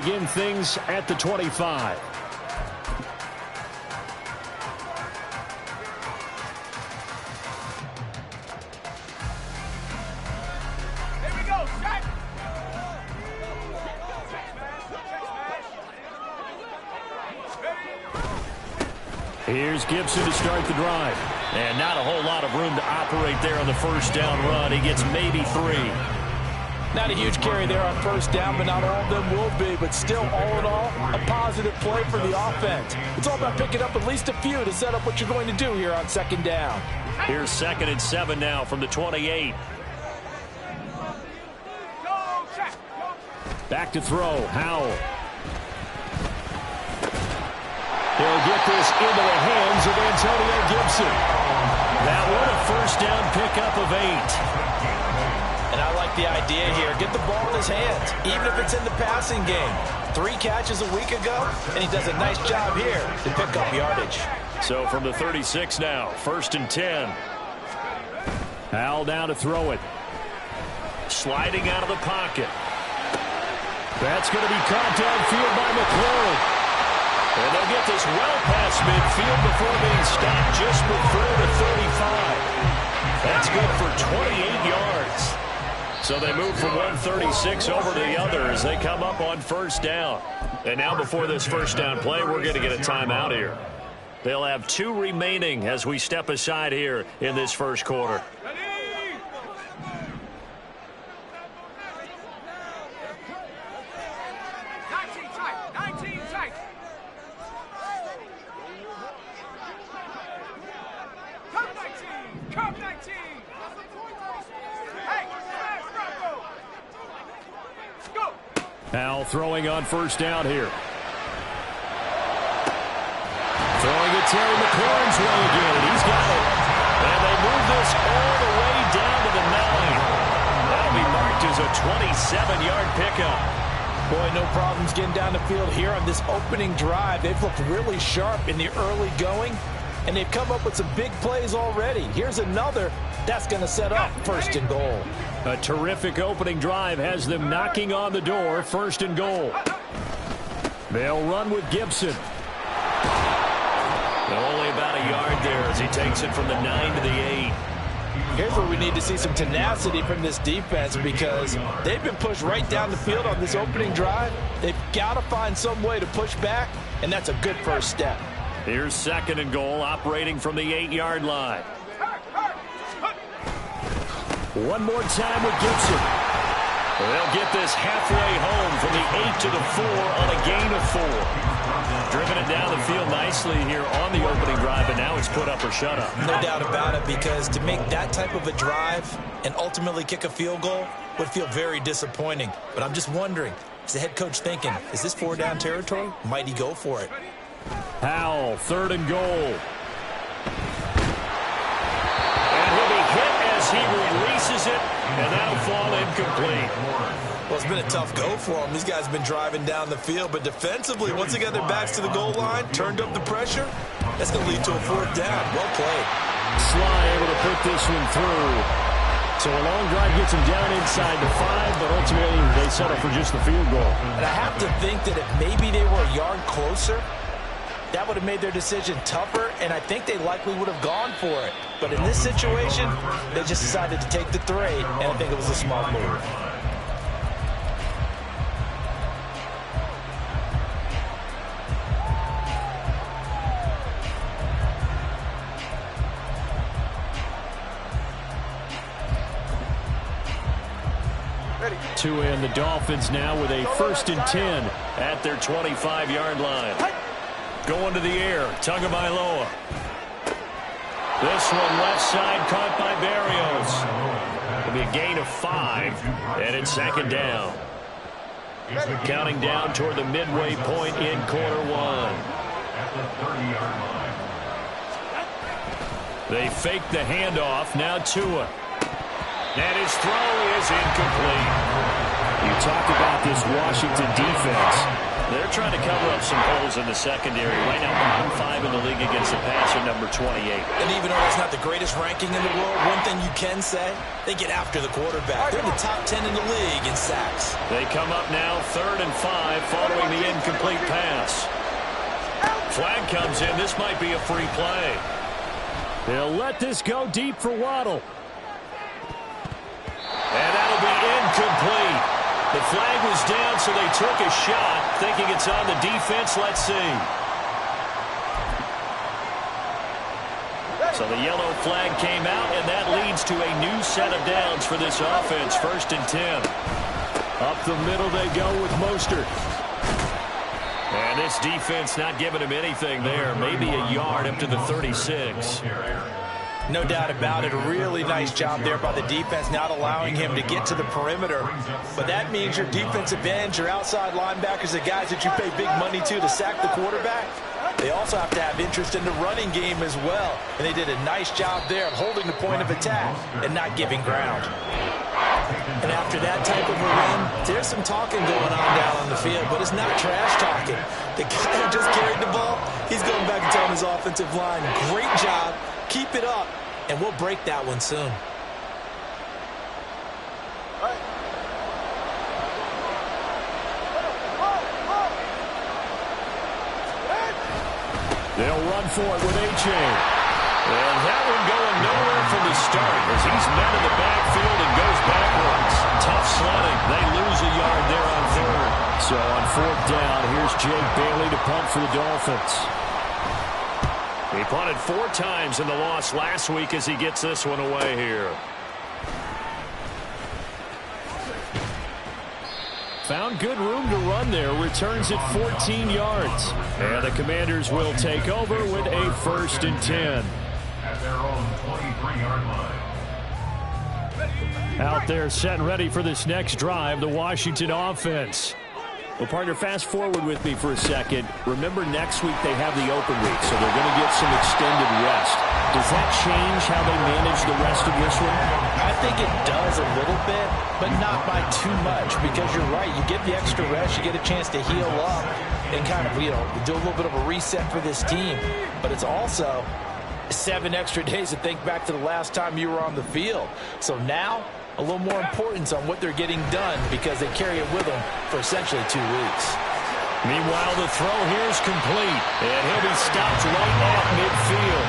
Begin things at the 25. Here we go, set. Here's Gibson to start the drive. And not a whole lot of room to operate there on the first down run. He gets maybe 3. Not a huge carry there on first down, but not all of them will be. But still, all in all, a positive play for the offense. It's all about picking up at least a few to set up what you're going to do here on second down. Here's 2nd and 7 now from the 28. Back to throw. Howell. He'll get this into the hands of Antonio Gibson. That one a first down pickup of 8. And I like the idea here. Get the ball in his hands, even if it's in the passing game. 3 catches a week ago, and he does a nice job here to pick up yardage. So from the 36 now, 1st and 10. Howell down to throw it. Sliding out of the pocket. That's going to be caught downfield by McLaurin. And they'll get this well past midfield before being stopped just before the 35. That's good for 28 yards. So they move from 136 over to the other as they come up on first down. And now before this first down play, we're going to get a timeout here. They'll have 2 remaining as we step aside here in this first quarter. Howell throwing on first down here. Throwing it Terry McLaurin's way again. He's got it. And they move this all the way down to the 9. That'll be marked as a 27-yard pickup. Boy, no problems getting down the field here on this opening drive. They've looked really sharp in the early going, and they've come up with some big plays already. Here's another that's going to set up 1st and goal. A terrific opening drive has them knocking on the door, 1st and goal. They'll run with Gibson. Only about a yard there as he takes it from the 9 to the 8. Here's where we need to see some tenacity from this defense because they've been pushed right down the field on this opening drive. They've got to find some way to push back, and that's a good first step. Here's 2nd and goal, operating from the 8-yard line. One more time with Gibson. They'll get this halfway home from the 8 to the 4 on a gain of 4. Driven it down the field nicely here on the opening drive, and now it's put up or shut up. No doubt about it, because to make that type of a drive and ultimately kick a field goal would feel very disappointing. But I'm just wondering, is the head coach thinking, is this 4-down territory? Might he go for it? Howell, 3rd and goal. He releases it, and that'll fall incomplete. Well, it's been a tough go for him. These guys have been driving down the field, but defensively, once they got their backs to the goal line, turned up the pressure, that's going to lead to a 4th down. Well played. Sly able to put this one through. So a long drive gets him down inside the 5, but ultimately they settle for just the field goal. And I have to think that if maybe they were a yard closer, that would have made their decision tougher, and I think they likely would have gone for it. But in this situation, they just decided to take the 3, and I think it was a smart move. Two in, the Dolphins now with a 1st and 10 at their 25-yard line. Going to the air, Tagovailoa. This one left side caught by Barrios. It'll be a gain of 5, and it's 2nd down. Counting down toward the midway point in quarter 1. They fake the handoff, now Tua. And his throw is incomplete. You talk about this Washington defense. They're they're trying to cover up some holes in the secondary. Right now, bottom 5 in the league against the pass are number 28. And even though that's not the greatest ranking in the world, one thing you can say, they get after the quarterback. They're in the top 10 in the league in sacks. They come up now 3rd and 5 following the incomplete pass. Flag comes in. This might be a free play. They'll let this go deep for Waddle. And that'll be incomplete. The flag was down, so they took a shot, thinking it's on the defense. Let's see. So the yellow flag came out, and that leads to a new set of downs for this offense. 1st and 10. Up the middle they go with Mostert. And this defense not giving him anything there. Maybe a yard up to the 36. No doubt about it. A really nice job there by the defense, not allowing him to get to the perimeter. But that means your defensive ends, your outside linebackers, the guys that you pay big money to sack the quarterback, they also have to have interest in the running game as well. And they did a nice job there of holding the point of attack and not giving ground. And after that type of a run, there's some talking going on down on the field, but it's not trash talking. The guy who just carried the ball, he's going back and telling his offensive line, great job, keep it up, and we'll break that one soon. They'll run for it with A-Chain. And that one going nowhere from the start as he's met in the backfield and goes backwards. Tough sledding. They lose a yard there on 3rd. So on 4th down, here's Jake Bailey to punt for the Dolphins. He punted 4 times in the loss last week as he gets this one away here. Found good room to run there. Returns it 14 yards. And the Commanders will take over with a 1st and 10. At their own 23-yard line. Out there set and ready for this next drive, the Washington offense. Well, partner, fast forward with me for a second. Remember, next week they have the open week, so they're going to get some extended rest. Does that change how they manage the rest of this one? I think it does a little bit, but not by too much, because you're right. You get the extra rest, you get a chance to heal up and kind of, do a little bit of a reset for this team. But it's also 7 extra days to think back to the last time you were on the field. So now, a little more importance on what they're getting done because they carry it with them for essentially 2 weeks. Meanwhile, the throw here is complete, and he'll be stopped right at midfield.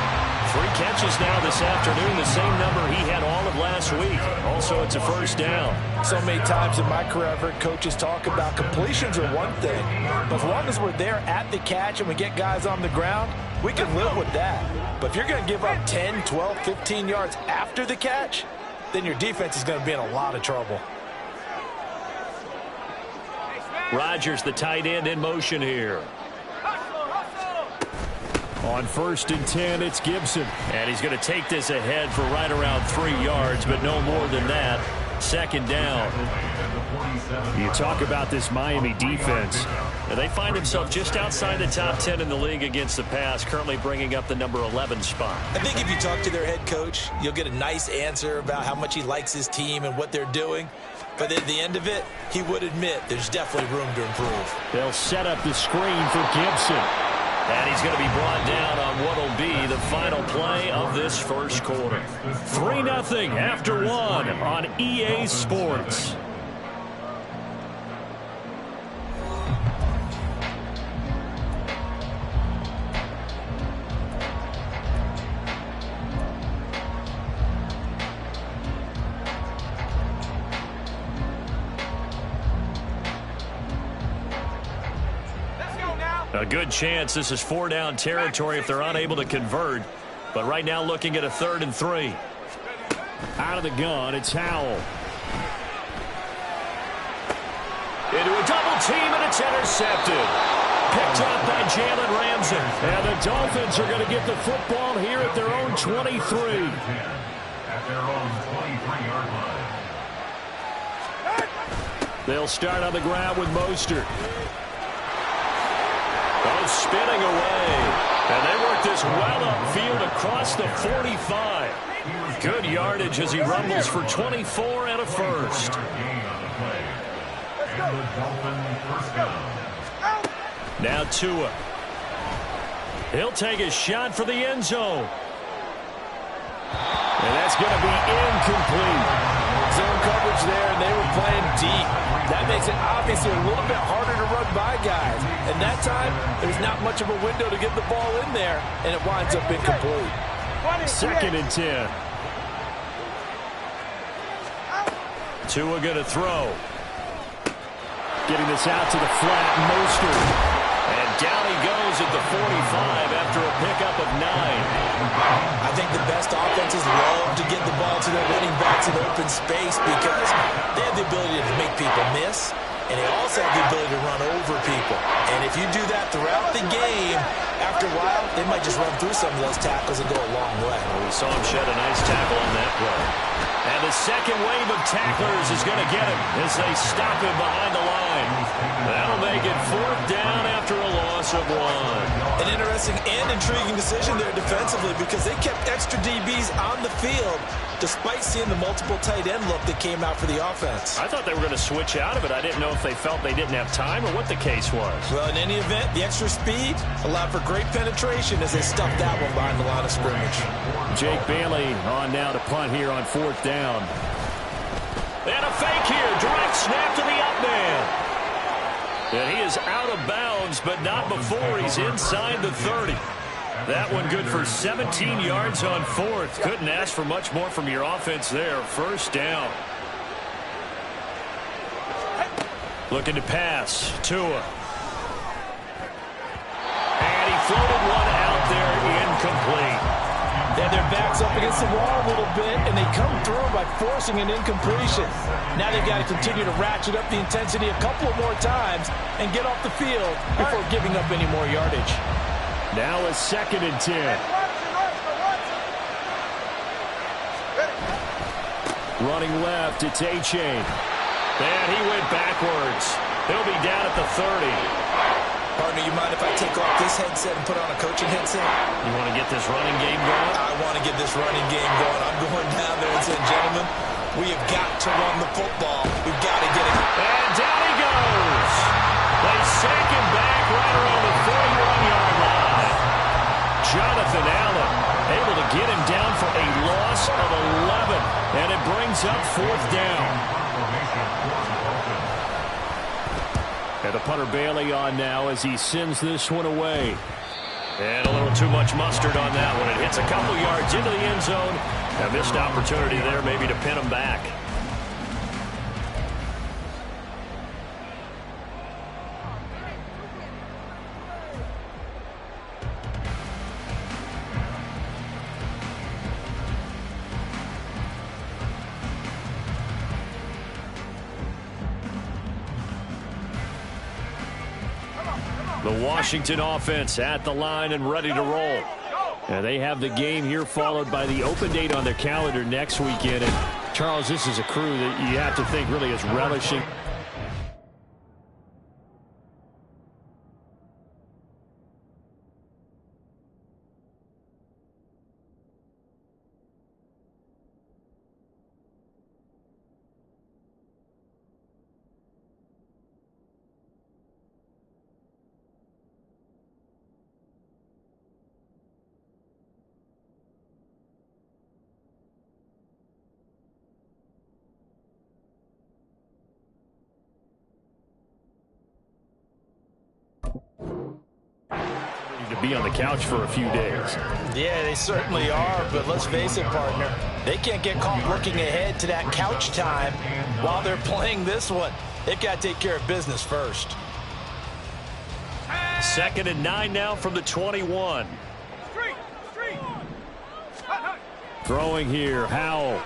3 catches now this afternoon, the same number he had all of last week. Also, it's a 1st down. So many times in my career, I've heard coaches talk about completions are one thing, but as long as we're there at the catch and we get guys on the ground, we can live with that. But if you're going to give up 10, 12, 15 yards after the catch, then your defense is going to be in a lot of trouble. Rodgers, the tight end, in motion here. On 1st and 10, it's Gibson. And he's going to take this ahead for right around 3 yards, but no more than that. 2nd down. You talk about this Miami defense. And they find themselves just outside the top 10 in the league against the pass, currently bringing up the number 11 spot. I think if you talk to their head coach, you'll get a nice answer about how much he likes his team and what they're doing. But at the end of it, he would admit there's definitely room to improve. They'll set up the screen for Gibson. And he's going to be brought down on what will be the final play of this 1st quarter. 3-0 after 1 on EA Sports. A good chance this is 4-down territory if they're unable to convert. But right now looking at a 3rd and 3. Out of the gun, it's Howell. Into a double team, and it's intercepted. Picked up by Jalen Ramsey. And the Dolphins are going to get the football here at their own 23. At their own 23-yard line. They'll start on the ground with Mostert. Oh, spinning away. And they work this well upfield across the 45. Good yardage as he rumbles for 24 and a 1st. Now Tua. He'll take a shot for the end zone. And that's going to be incomplete. Zone coverage there, and they were playing deep. That makes it obviously a little bit harder to run by guys. And that time, there's not much of a window to get the ball in there, and it winds up incomplete. 2nd and 10. Tua going to throw. Getting this out to the flat, Mostert. And down he goes at the 45 after a pickup of 9. I think the best offenses love to get the ball to their running backs in open space because they have the ability to make people miss, and they also have the ability to run over people. And if you do that throughout the game, after a while, they might just run through some of those tackles and go a long way. Well, we saw him shed a nice tackle on that play. And the second wave of tacklers is going to get him as they stop him behind the line. That'll make it 4th down after a loss of 1. An interesting and intriguing decision there defensively because they kept extra DBs on the field despite seeing the multiple tight end look that came out for the offense. I thought they were going to switch out of it. I didn't know if they felt they didn't have time or what the case was. Well, in any event, the extra speed allowed for great penetration as they stuffed that one behind the line of scrimmage. Jake Bailey on now to punt here on 4th down. And a fake here. Direct snap to the up man. And he is out of bounds, but not before he's inside the 30. That one good for 17 yards on 4th. Couldn't ask for much more from your offense there. 1st down. Looking to pass. Tua. And he floated one out there, incomplete. They had their backs up against the wall a little bit, and they come through by forcing an incompletion. Now they've got to continue to ratchet up the intensity a couple of more times and get off the field before giving up any more yardage. Now a 2nd and 10. Running left, it's A-Chain. And he went backwards. He'll be down at the 30. Partner, you mind if I take off this headset and put on a coaching headset? You want to get this running game going? I want to get this running game going. I'm going down there and saying, gentlemen, we have got to run the football. We've got to get it. And down he goes. They sack him back right around the 41-yard line. Jonathan Allen able to get him down for a loss of 11. And it brings up 4th down. And the punter Bailey on now as he sends this one away. And a little too much mustard on that one. It hits a couple yards into the end zone. A missed opportunity there maybe to pin him back. The Washington offense at the line and ready to roll. And they have the game here followed by the open date on their calendar next weekend. And Charles, this is a crew that you have to think really is relishing. To be on the couch for a few days. Yeah, they certainly are, but let's face it, partner. They can't get caught looking ahead to that couch time while they're playing this one. They've got to take care of business first. 2nd and 9 now from the 21. Throwing here, Howell.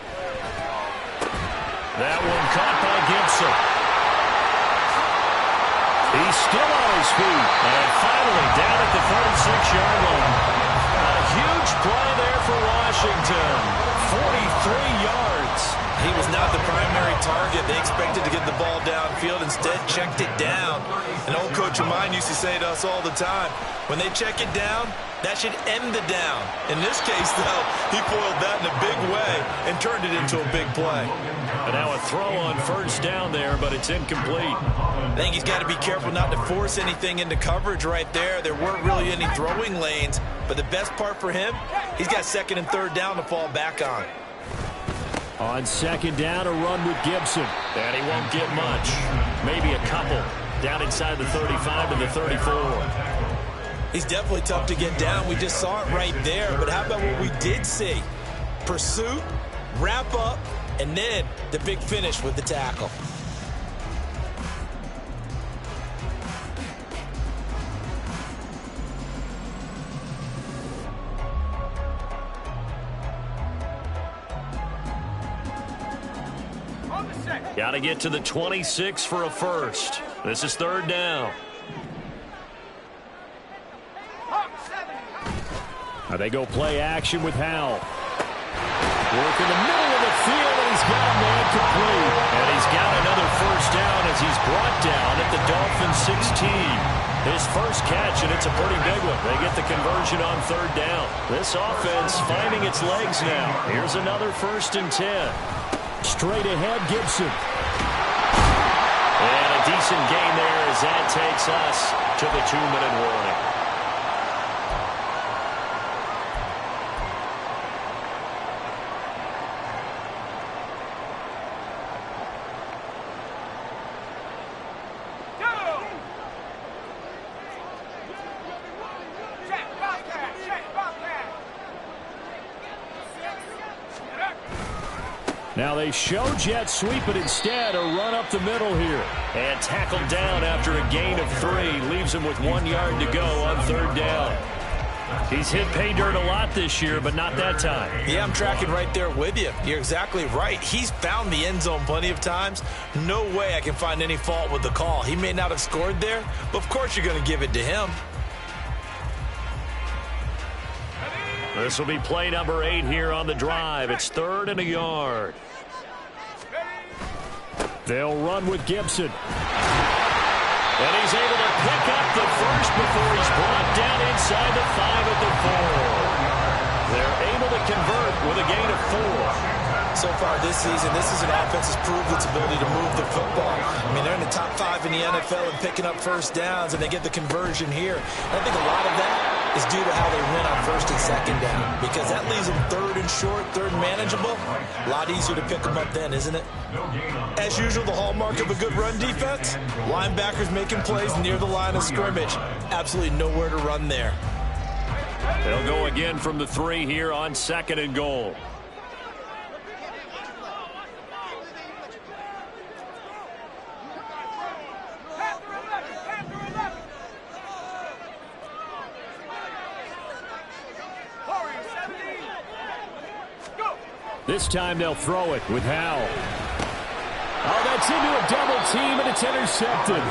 That one caught by Gibson. He's still on his feet. And finally down at the 36-yard line. A huge play there for Washington. 43 yards. He was not the primary target. They expected to get the ball downfield. Instead, checked it down. An old coach of mine used to say to us all the time, When they check it down, that should end the down. In this case, though, he foiled that in a big way and turned it into a big play. And now a throw on first down there, but it's incomplete. I think he's got to be careful not to force anything into coverage right there. There weren't really any throwing lanes, but the best part for him, he's got second and third down to fall back on. On second down, a run with Gibson. And he won't get much. Maybe a couple. Down inside the 35 to the 34. He's definitely tough to get down. We just saw it right there. But how about what we did see? Pursuit, wrap up, and then the big finish with the tackle. Got to get to the 26 for a first. This is third down. Now they go play action with Howell. Work in the middle of the field, and he's got a man complete. And he's got another first down as he's brought down at the Dolphins 16. His first catch, and it's a pretty big one. They get the conversion on third down. This offense finding its legs now. Here's another 1st and 10. Straight ahead, Gibson. And a decent gain there as that takes us to the 2-minute warning. Now they show jet sweep, but instead a run up the middle here. And tackled down after a gain of 3. Leaves him with 1 yard to go on third down. He's hit pay dirt a lot this year, but not that time. Yeah, I'm tracking right there with you. You're exactly right. He's found the end zone plenty of times. No way I can find any fault with the call. He may not have scored there, but of course you're going to give it to him. This will be play number 8 here on the drive. It's 3rd and a yard. They'll run with Gibson. And he's able to pick up the first before he's brought down inside the 5 at the 4. They're able to convert with a gain of 4. So far this season, this is an offense that's proved its ability to move the football. I mean, they're in the top 5 in the NFL and picking up first downs, and they get the conversion here. And I think a lot of that is due to how they win on 1st and 2nd down, because that leaves them 3rd and short, 3rd and manageable. A lot easier to pick them up then, isn't it? As usual, the hallmark of a good run defense, linebackers making plays near the line of scrimmage. Absolutely nowhere to run there. They'll go again from the 3 here on 2nd and goal. This time they'll throw it with Howell. Oh, that's into a double team, and it's intercepted.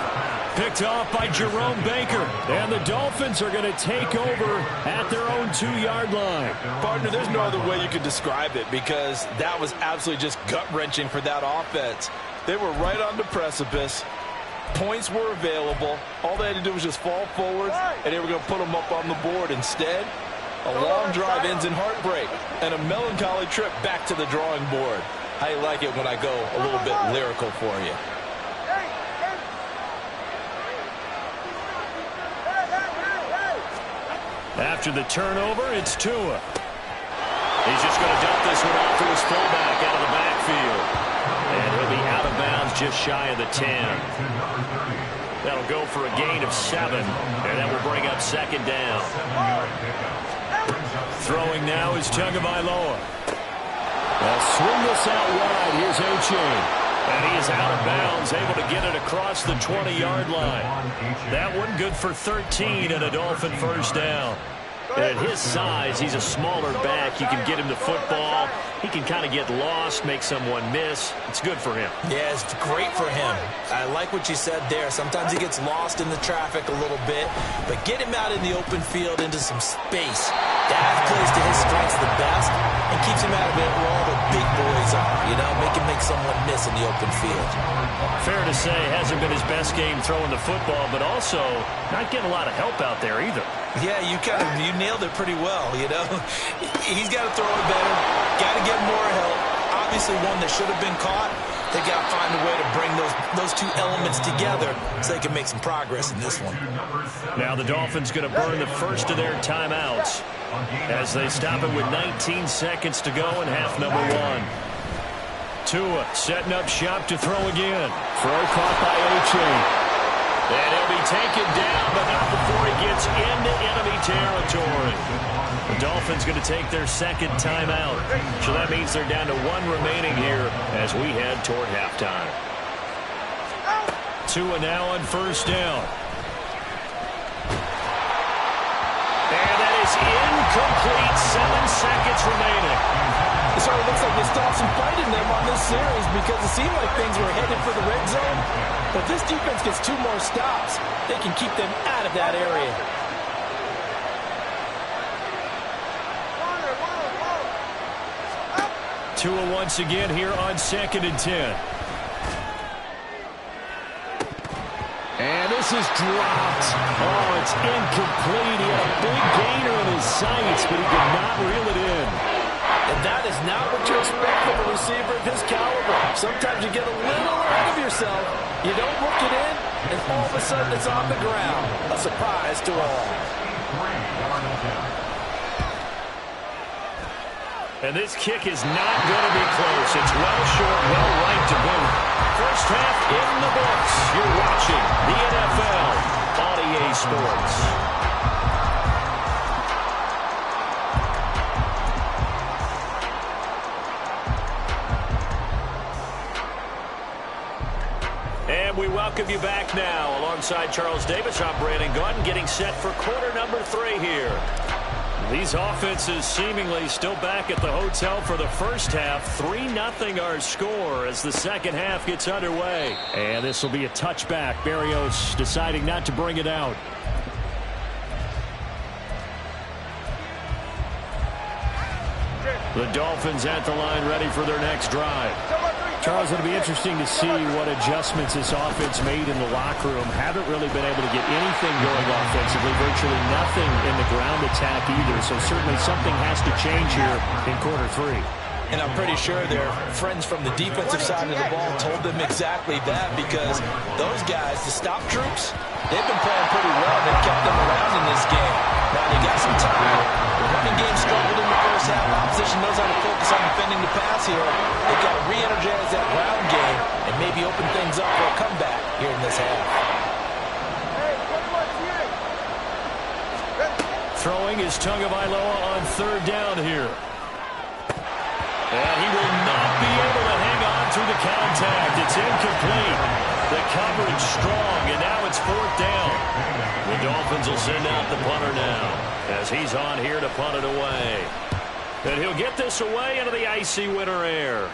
Picked off by Jerome Baker. And the Dolphins are going to take over at their own 2-yard line. Partner, there's no other way you could describe it, because that was absolutely just gut-wrenching for that offense. They were right on the precipice. Points were available. All they had to do was just fall forward, and they were going to put them up on the board. Instead, a long drive ends in heartbreak and a melancholy trip back to the drawing board. How you like it when I go a little bit lyrical for you? After the turnover, it's Tua. He's just going to dump this one off to his fullback out of the backfield. And he'll be out of bounds just shy of the 10. That'll go for a gain of 7, and that will bring up 2nd down. Throwing now is Tagovailoa. They'll swing this out wide. Here's A-Chain. And he is out of bounds, able to get it across the 20-yard line. That one good for 13 and a Dolphin first down. And at his size, he's a smaller back. You can get him the football. He can kind of get lost, make someone miss. It's good for him. Yeah, it's great for him. I like what you said there. Sometimes he gets lost in the traffic a little bit, but get him out in the open field into some space. That plays to his strengths the best and keeps him out of it where all the big boys are, you know, make someone miss in the open field. Fair to say, hasn't been his best game throwing the football, but also not getting a lot of help out there either. Yeah, you nailed it pretty well, you know. He's got to throw it better, got to get more help. Obviously one that should have been caught. They got to find a way to bring those two elements together so they can make some progress in this one. Now the Dolphins going to burn the first of their timeouts as they stop it with 19 seconds to go in half number one. Tua setting up shop to throw again. Throw caught by Oche. And he'll be taken down, but not before he gets into enemy territory. The Dolphins going to take their second timeout. So that means they're down to one remaining here as we head toward halftime. Tua now on first down. And that is incomplete. 7 seconds remaining. It sort of looks like they still have some fight in them on this series because it seemed like things were headed for the red zone. But this defense gets 2 more stops. They can keep them out of that area. Tua once again here on 2nd and 10. And this is dropped. Oh, it's incomplete. He had a big gainer in his sights, but he could not reel it in. And that is not what you expect from a receiver of his caliber. Sometimes you get a little ahead of yourself. You don't look it in, and all of a sudden it's on the ground. A surprise to all. And this kick is not going to be close. It's well short, well right to boot. First half in the books. You're watching the NFL on EA Sports. And we welcome you back now. Alongside Charles Davis, I'm Brandon Gunn, getting set for quarter number 3 here. These offenses seemingly still back at the hotel for the first half. 3-0 our score as the second half gets underway. And this will be a touchback. Berrios deciding not to bring it out. The Dolphins at the line ready for their next drive. Charles, it'll be interesting to see what adjustments this offense made in the locker room. Haven't really been able to get anything going offensively, virtually nothing in the ground attack either. So certainly something has to change here in quarter 3. And I'm pretty sure their friends from the defensive side of the ball told them exactly that because those guys, the stop troops, they've been playing pretty well. They've kept them around in this game. Now they got some time. The running game struggled in the first half. Opposition knows how to focus on defending the pass here. They've got to re-energize that ground game and maybe open things up for a comeback here in this half. Throwing is Tagovailoa on 3rd down here. And he will not be able to hang on through the contact. It's incomplete. The coverage strong, and now it's 4th down. The Dolphins will send out the punter now as he's on here to punt it away. And he'll get this away into the icy winter air.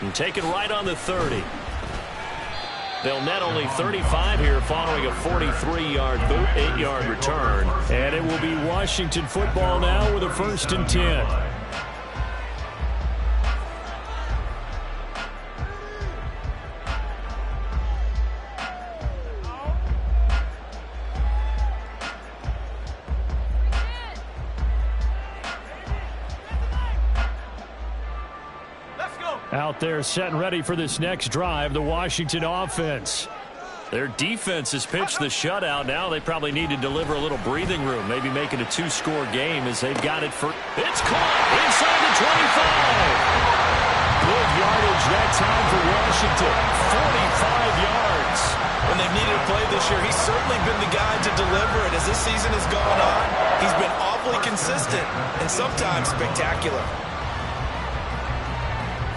And take it right on the 30. They'll net only 35 here following a 43-yard boot, 8-yard return. And it will be Washington football now with a 1st and 10. Out there set and ready for this next drive, the Washington offense. Their defense has pitched the shutout. Now they probably need to deliver a little breathing room, maybe make it a 2-score game as they've got it for... It's caught inside the 25. Good yardage that time for Washington. 45 yards. When they've needed a play this year, he's certainly been the guy to deliver it. As this season has gone on, he's been awfully consistent and sometimes spectacular.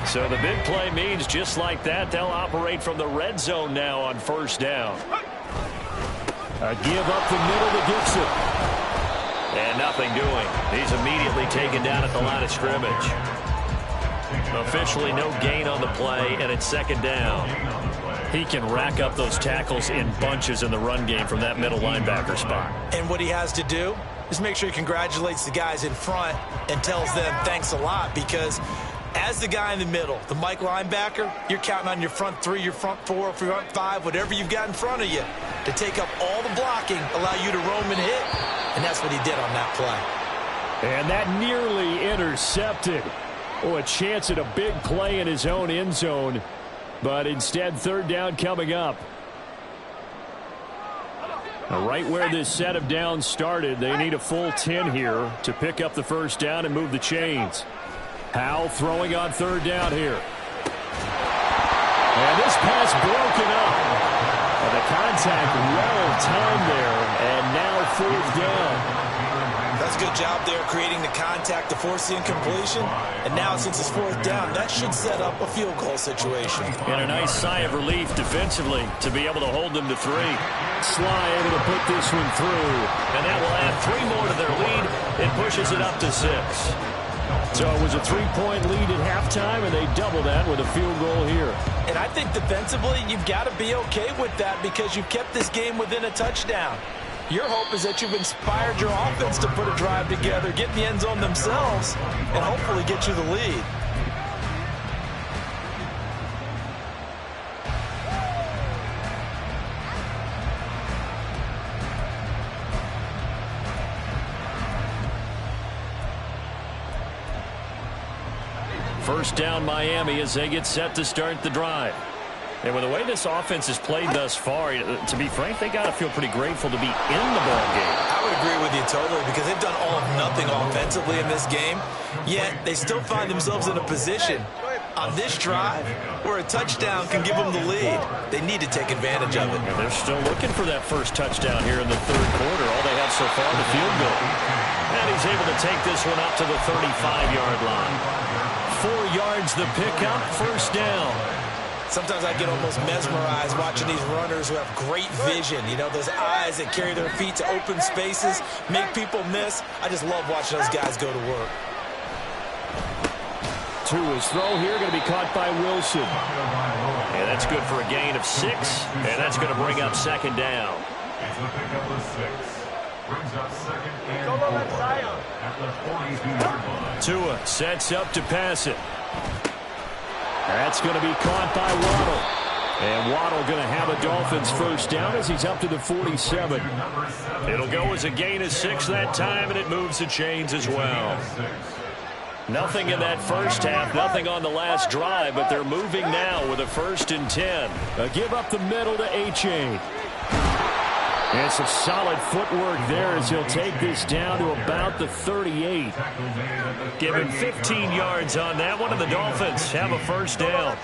So the big play means just like that, they'll operate from the red zone now on 1st down. A give up the middle to Gibson. And nothing doing. He's immediately taken down at the line of scrimmage. Officially no gain on the play, and it's 2nd down. He can rack up those tackles in bunches in the run game from that middle linebacker spot. And what he has to do is make sure he congratulates the guys in front and tells them thanks a lot, because as the guy in the middle, the Mike linebacker, you're counting on your front 3, your front 4, your front 5, whatever you've got in front of you. to take up all the blocking, allow you to roam and hit, and that's what he did on that play. And that nearly intercepted. Oh, a chance at a big play in his own end zone, but instead third down coming up. Right where this set of downs started, they need a full 10 here to pick up the first down and move the chains. Howell throwing on third down here. And this pass broken up. And the contact well timed there, and now fourth down. That's a good job there creating the contact to force the incompletion. And now since it's fourth down, that should set up a field goal situation. And a nice sigh of relief defensively to be able to hold them to 3. Sly able to put this one through. And that will add 3 more to their lead. It pushes it up to 6. So it was a 3-point lead at halftime, and they double that with a field goal here. And I think defensively, you've got to be okay with that because you've kept this game within a touchdown. Your hope is that you've inspired your offense to put a drive together, get in the end zone themselves, and hopefully get you the lead. First down Miami as they get set to start the drive. And with the way this offense has played thus far, to be frank, they got to feel pretty grateful to be in the ball game. I would agree with you totally because they've done all of nothing offensively in this game, yet they still find themselves in a position on this drive where a touchdown can give them the lead. They need to take advantage of it. And they're still looking for that first touchdown here in the third quarter. All they have so far, the field goal. And he's able to take this one up to the 35-yard line. 4 yards the pickup, first down. Sometimes I get almost mesmerized watching these runners who have great vision. You know, those eyes that carry their feet to open spaces, make people miss. I just love watching those guys go to work. To his throw here, going to be caught by Wilson. And that's good for a gain of 6, and that's going to bring up second down. It's the pickup of 6. Brings up second and 4 at the 42-yard line. Tua sets up to pass it. That's going to be caught by Waddle. And Waddle going to have a Dolphins first down as he's up to the 47. It'll go as a gain of 6 that time, and it moves the chains as well. Nothing in that first half, nothing on the last drive, but they're moving now with a 1st and 10. A give up the middle to A-Chain. And some solid footwork there as he'll take this down to about the 38. Give him 15 yards on that one, and the Dolphins have a first down.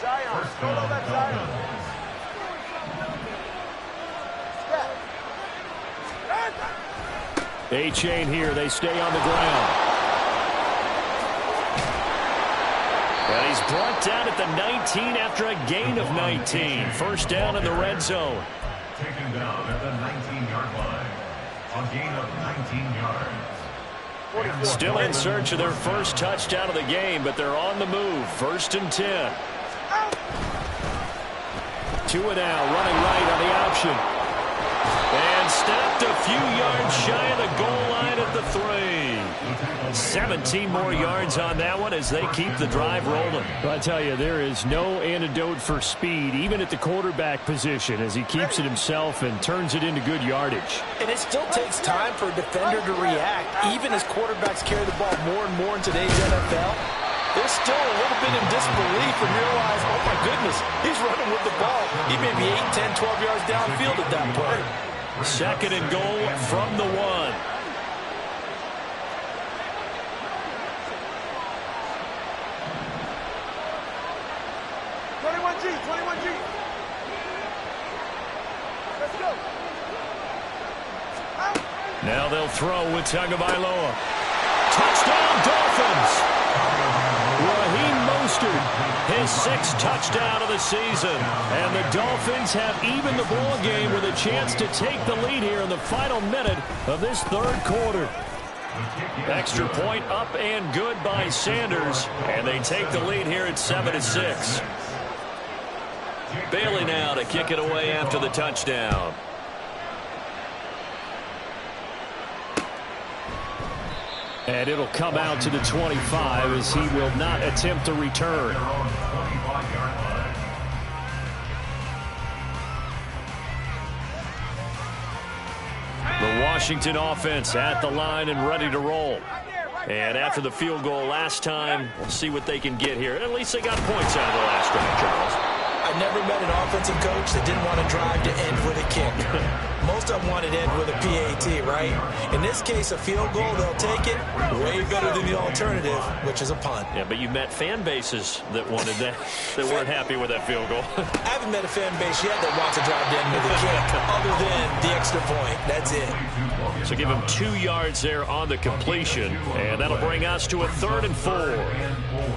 A-Chain here, they stay on the ground. And he's brought down at the 19 after a gain of 19. First down in the red zone. Taken down at the 19-yard line. A gain of 19 yards. Still in search of their first touchdown of the game, but they're on the move. 1st and 10. Tua now running right on the option. And stopped a few yards shy of the goal line at the 3. 17 more yards on that one as they keep the drive rolling. I tell you, there is no antidote for speed, even at the quarterback position, as he keeps it himself and turns it into good yardage. And it still takes time for a defender to react, even as quarterbacks carry the ball more and more in today's NFL. They're still a little bit in disbelief and realize, oh my goodness, he's running with the ball. He may be 8, 10, 12 yards downfield at that point. 2nd and goal from the 1. Now they'll throw with Tagovailoa. Touchdown, Dolphins! Raheem Mostert, his 6th touchdown of the season. And the Dolphins have evened the ball game with a chance to take the lead here in the final minute of this third quarter. Extra point up and good by Sanders. And they take the lead here at 7-6. Bailey now to kick it away after the touchdown. And it'll come out to the 25 as he will not attempt to return. Washington offense at the line and ready to roll. And after the field goal last time, we'll see what they can get here. At least they got points out of the last drive, Charles. I never met an offensive coach that didn't want to drive to end with a kick. Most of them wanted to end with a PAT, right? In this case, a field goal, they'll take it. Way better than the alternative, which is a punt. Yeah, but you met fan bases that wanted that, that weren't happy with that field goal. I haven't met a fan base yet that wants to drive to end with a kick, other than the extra point. That's it. So give him 2 yards there on the completion, and that'll bring us to a 3rd and 4.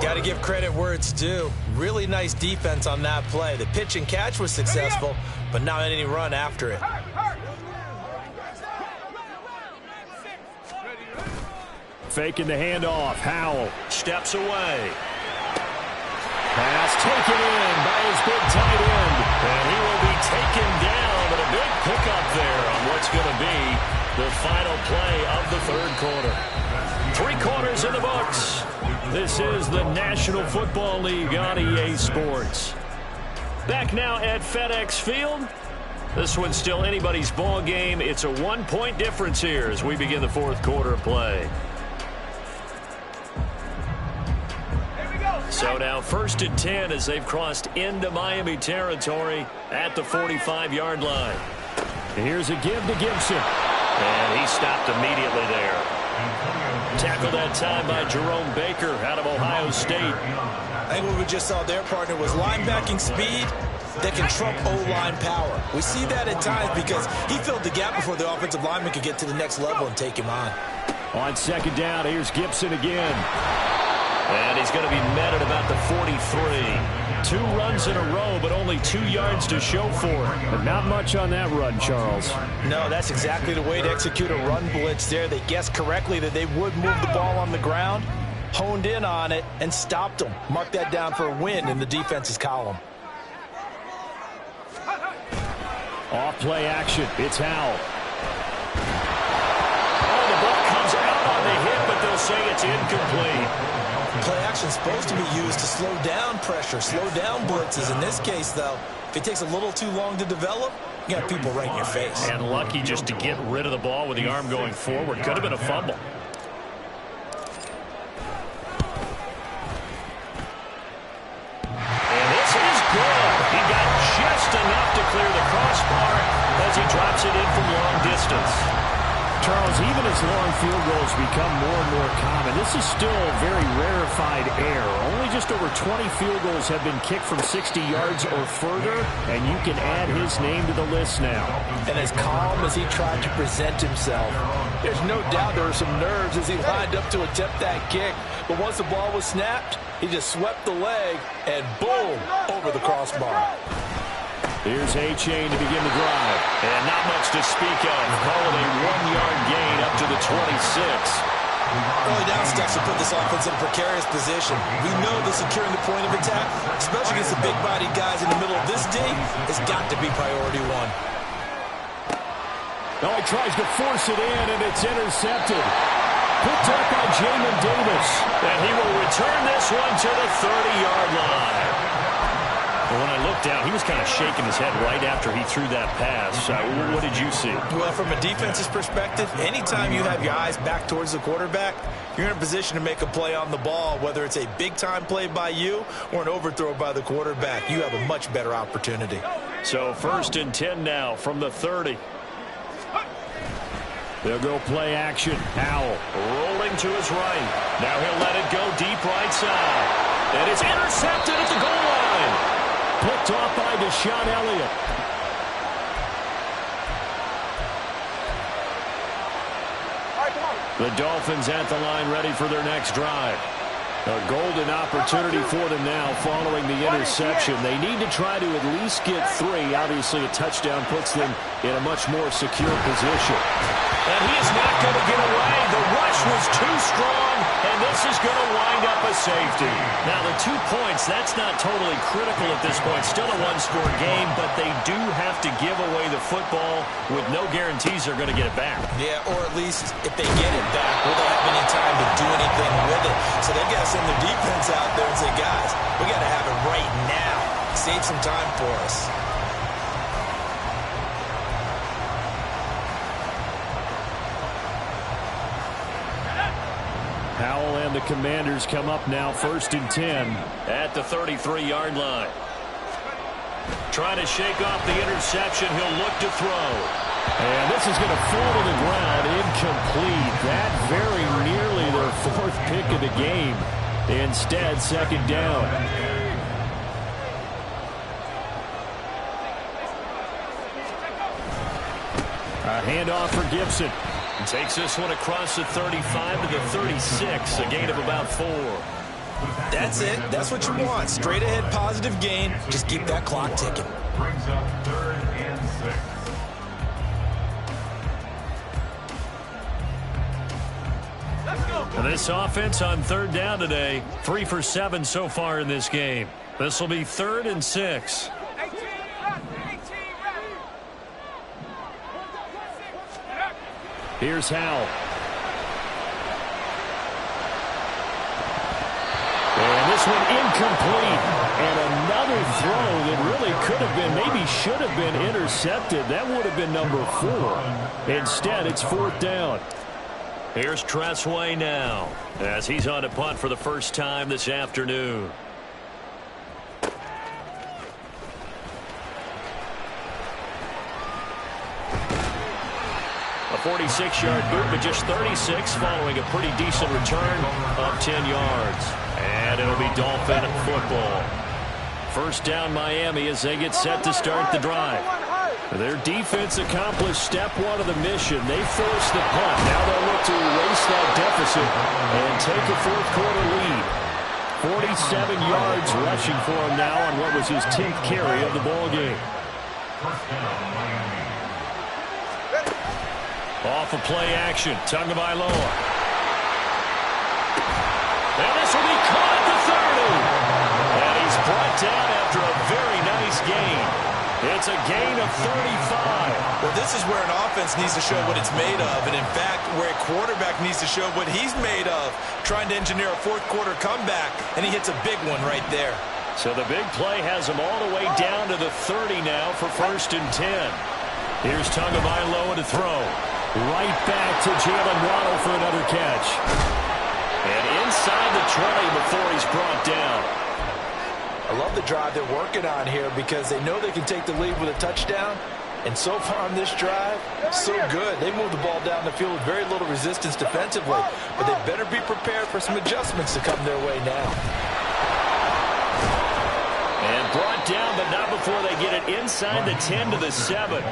Got to give credit where it's due. Really nice defense on that play. The pitch and catch was successful, but not any run after it. Faking the handoff. Howell steps away. Pass taken in by his big tight end. And he will be taken down, but a big pickup there on what's going to be the final play of the 3rd quarter. 3 quarters in the books. This is the National Football League on EA Sports. Back now at FedEx Field. This one's still anybody's ball game. It's a 1-point difference here as we begin the 4th quarter of play. So now 1st and 10 as they've crossed into Miami territory at the 45-yard line. Here's a give to Gibson. And he stopped immediately there. Tackled that time by Jerome Baker out of Ohio State. I think what we just saw there, partner, was linebacking speed that can trump O-line power. We see that at times because he filled the gap before the offensive lineman could get to the next level and take him on. On 2nd down, here's Gibson again. And he's going to be met at about the 43. 2 runs in a row, but only 2 yards to show for it. But not much on that run, Charles. No, that's exactly the way to execute a run blitz there. They guessed correctly that they would move the ball on the ground, honed in on it, and stopped them. Mark that down for a win in the defense's column. Off play action. It's Howell. Oh, the ball comes out on the hit, but they'll say it's incomplete. Play action is supposed to be used to slow down pressure, slow down blitzes. In this case, though, if it takes a little too long to develop, you got people right in your face. And lucky just to get rid of the ball with the arm going forward. Could have been a fumble. And this is good. He got just enough to clear the crossbar as he drops it in from long distance. Charles, even as long field goals become more and more common, this is still very rarefied air. Only just over 20 field goals have been kicked from 60 yards or further, and you can add his name to the list now. And as calm as he tried to present himself, there's no doubt there were some nerves as he lined up to attempt that kick. But once the ball was snapped, he just swept the leg, and boom, over the crossbar. Here's A-Chain to begin the drive. And not much to speak of. Call it a 1-yard gain up to the 26. Early down steps will put this offense in a precarious position. We know that securing the point of attack, especially against the big-bodied guys in the middle of this D, has got to be priority 1. Oh, he tries to force it in, and it's intercepted. Picked up by Jamin Davis. And he will return this one to the 30-yard line. When I looked down, he was kind of shaking his head right after he threw that pass. What did you see? Well, from a defense's perspective, anytime you have your eyes back towards the quarterback, you're in a position to make a play on the ball, whether it's a big-time play by you or an overthrow by the quarterback. You have a much better opportunity. So 1st and 10 now from the 30. They'll go play action. Howell rolling to his right. Now he'll let it go deep right side. And it's intercepted at the goal line. Picked off by Deshaun Elliott. The Dolphins at the line ready for their next drive. A golden opportunity for them now following the interception. They need to try to at least get 3. Obviously, a touchdown puts them in a much more secure position. And he is not going to get away. The rush was too strong, and this is going to wind up a safety. Now, the 2 points, that's not totally critical at this point. Still a 1-score game, but they do have to give away the football with no guarantees they're going to get it back. Yeah, or at least if they get it back, will they have any time to do anything with it? So they got to send their defense out there and say, guys, we got to have it right now. Save some time for us. Howell and the Commanders come up now 1st and 10. At the 33-yard line. Trying to shake off the interception. He'll look to throw. And this is going to fall to the ground. Incomplete. That very nearly their 4th pick of the game. Instead, 2nd down. A handoff for Gibson. Takes this one across the 35 to the 36. A gain of about 4. That's it. That's what you want. Straight ahead positive gain. Just keep that clock ticking. Brings up 3rd and 6. This offense on 3rd down today, 3 for 7 so far in this game. This will be 3rd and 6. Here's Howell. And this one incomplete. And another throw that really could have been, maybe should have been intercepted. That would have been number 4. Instead, it's 4th down. Here's Tressway now as he's on a punt for the first time this afternoon. A 46-yard boot, but just 36 following a pretty decent return of 10 yards. And it'll be Dolphin football. 1st down Miami as they get set to start the drive. Their defense accomplished step 1 of the mission. They forced the punt. Now they'll look to erase that deficit and take a 4th quarter lead. 47 yards rushing for him now on what was his 10th carry of the ball game. Off of play action, Tagovailoa. And this will be caught at the 30. And he's brought down after a very nice gain. It's a gain of 35. Well, this is where an offense needs to show what it's made of. And, in fact, where a quarterback needs to show what he's made of. Trying to engineer a 4th quarter comeback. And he hits a big one right there. So the big play has him all the way down to the 30 now for 1st and 10. Here's Tagovailoa to throw. Right back to Jalen Waddle for another catch. And inside the 20 before he's brought down. I love the drive they're working on here because they know they can take the lead with a touchdown. And so far on this drive, so good. They moved the ball down the field with very little resistance defensively. But they better be prepared for some adjustments to come their way now. And brought down, but not before they get it inside the 10 to the 7.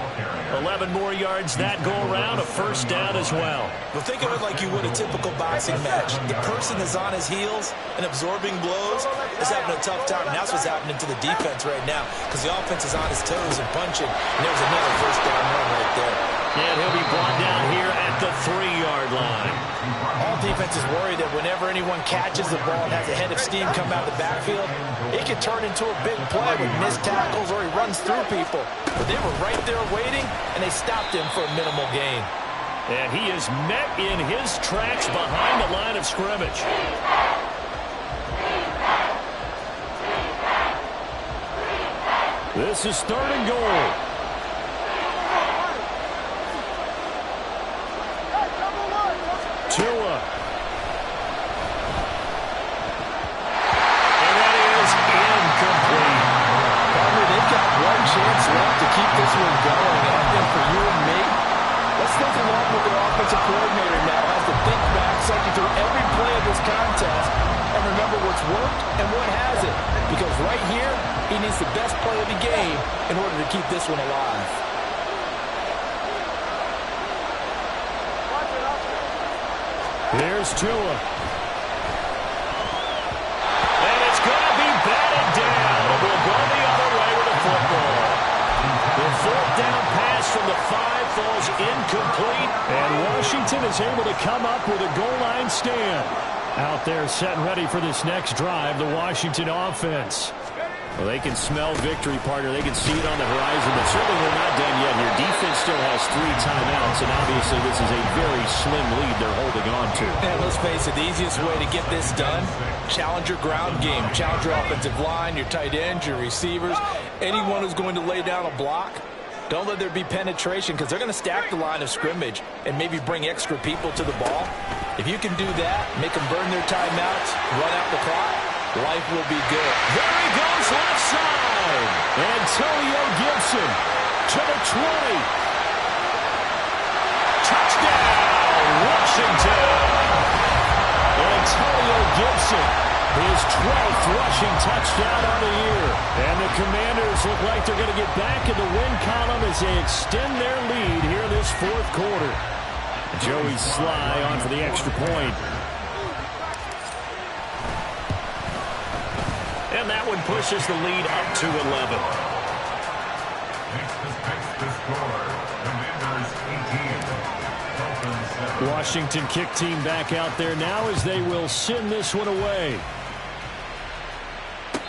11 more yards that go around, a 1st down as well. Well, think of it like you would a typical boxing match. The person is on his heels and absorbing blows is having a tough time. And that's what's happening to the defense right now because the offense is on his toes and punching. And there's another 1st down run right there. And he'll be brought down here at the 3-yard line. All defenses worry that whenever anyone catches the ball and has a head of steam come out of the backfield, it can turn into a big play with missed tackles or he runs through people. But they were right there waiting, and they stopped him for a minimal gain. And he is met in his tracks behind the line of scrimmage. This is 3rd and goal. Tua. And that is incomplete. Partner, they've got one chance left to keep this one going. And I think for you and me, let's think along with their offensive coordinator now has to think back, cycle through every play of this contest, and remember what's worked and what hasn't. Because right here, he needs the best play of the game in order to keep this one alive. Here's Tua. And it's going to be batted down. We'll go the other way with the football. The 4th down pass from the 5 falls incomplete. And Washington is able to come up with a goal line stand. Out there set and ready for this next drive, the Washington offense. Well, they can smell victory, partner. They can see it on the horizon, but certainly we're not done yet here. Defense still has 3 timeouts, and obviously this is a very slim lead they're holding on to. And let's face it, the easiest way to get this done, challenge your ground game. Challenge your offensive line, your tight ends, your receivers, anyone who's going to lay down a block. Don't let there be penetration because they're going to stack the line of scrimmage and maybe bring extra people to the ball. If you can do that, make them burn their timeouts, run out the clock, life will be good. There he goes left side. Antonio Gibson to the 20. Touchdown, Washington. Antonio Gibson, his 12th rushing touchdown on the year. And the Commanders look like they're going to get back in the win column as they extend their lead here this fourth quarter. Joey Sly on for the extra point. And that one pushes the lead up to 11. Washington kick team back out there now as they will send this one away.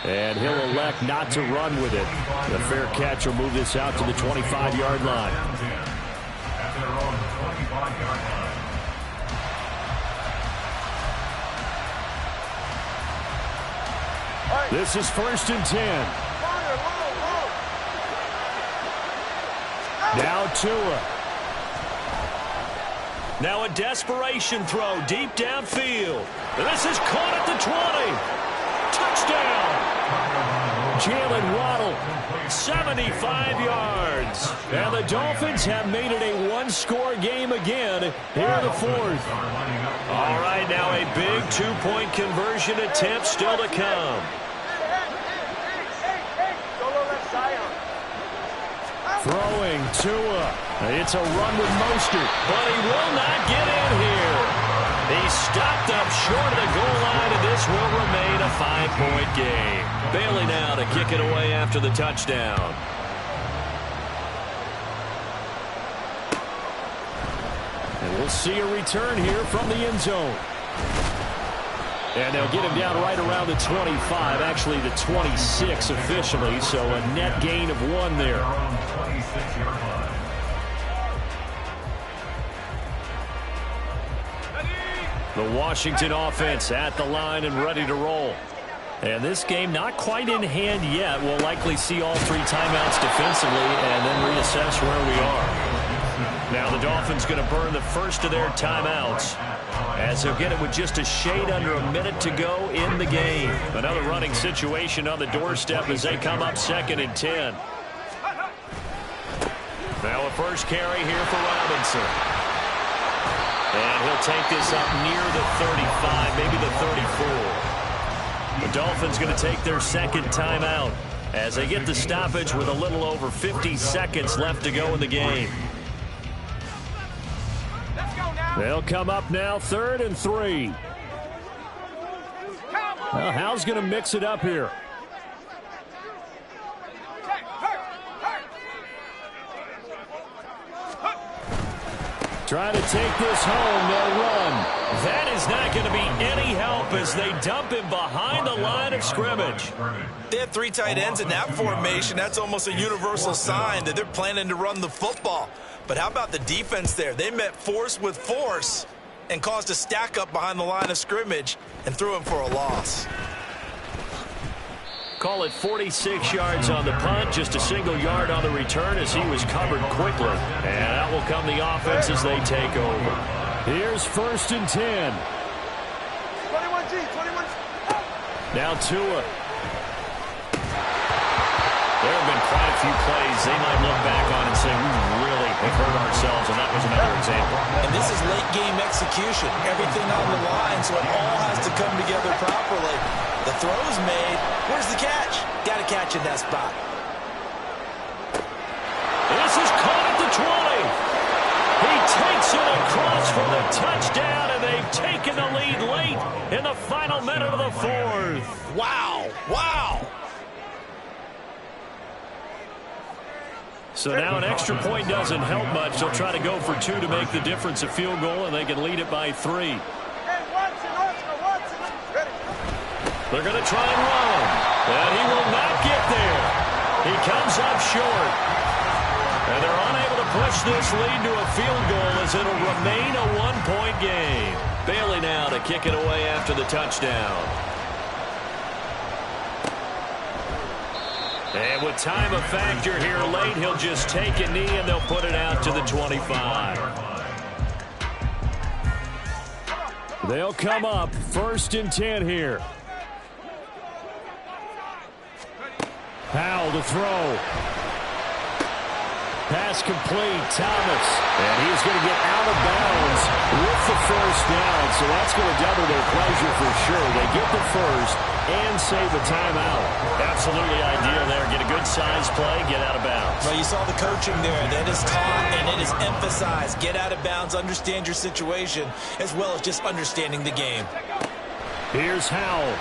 And he'll elect not to run with it. The fair catch will move this out to the 25-yard line. At their own 25-yard line. This is 1st and 10. Now Tua. Now a desperation throw deep downfield. This is caught at the 20. Touchdown. Jalen Waddle, 75 yards. And the Dolphins have made it a one-score game again here in the fourth. All right, now a big two-point conversion attempt still to come. Throwing Tua. It's a run with Mostert, but he will not get in here. He stopped up short of the goal line, and this will remain a 5-point game. Bailey now to kick it away after the touchdown. And we'll see a return here from the end zone. And they'll get him down right around the 25, actually the 26 officially, so a net gain of 1 there. The Washington offense at the line and ready to roll. And this game not quite in hand yet. We'll likely see all 3 timeouts defensively and then reassess where we are. Now the Dolphins going to burn the first of their timeouts as he'll get it with just a shade under a minute to go in the game. Another running situation on the doorstep as they come up 2nd and 10. Now a first carry here for Robinson. And he'll take this up near the 35, maybe the 34. The Dolphins going to take their second timeout as they get the stoppage with a little over 50 seconds left to go in the game. They'll come up now 3rd and 3. Well, Hal's going to mix it up here. Trying to take this home, they'll run. That is not going to be any help as they dump him behind the line of scrimmage. They have 3 tight ends in that formation. That's almost a universal sign that they're planning to run the football. But how about the defense there? They met force with force and caused a stack up behind the line of scrimmage and threw him for a loss. Call it 46 yards on the punt, just a single yard on the return as he was covered quickly. And out will come the offense as they take over. Here's 1st and 10. 21G, 21G. Now Tua. There have been quite a few plays they might look back on and say, we really have hurt ourselves, and that was another example. And this is late game execution. Everything on the line, so it all has to come together properly. The throw's made. Where's the catch? Got to catch in that spot. This is caught at the 20. He takes it across for the touchdown, and they've taken the lead late in the final minute of the fourth. Wow. Wow. So now an extra point doesn't help much. They'll try to go for 2 to make the difference a field goal, and they can lead it by 3. They're going to try and run, and he will not get there. He comes up short, and they're unable to push this lead to a field goal as it'll remain a 1-point game. Bailey now to kick it away after the touchdown. And with time a factor here late, he'll just take a knee and they'll put it out to the 25. They'll come up 1st and 10 here. Powell to throw. Pass complete, Thomas. And he's going to get out of bounds with the 1st down. So that's going to double their pleasure for sure. They get the 1st and save a timeout. Absolutely ideal there. Get a good size play, get out of bounds. Well, you saw the coaching there. That is taught and it is emphasized. Get out of bounds, understand your situation, as well as just understanding the game. Here's Howell.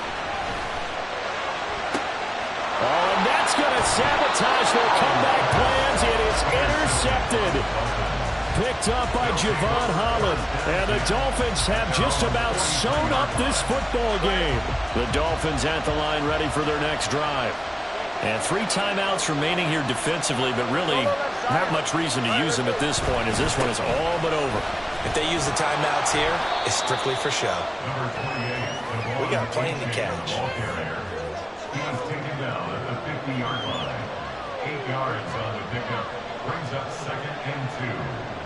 Oh, and that's going to sabotage their comeback plans. It is intercepted. Picked up by Javon Holland. And the Dolphins have just about sewn up this football game. The Dolphins at the line ready for their next drive. And 3 timeouts remaining here defensively, but really not much reason to use them at this point as this one is all but over. If they use the timeouts here, it's strictly for show. We got a plane to catch. He's taken down at the 50-yard line. 8 yards on the pickup. Brings up 2nd and 2.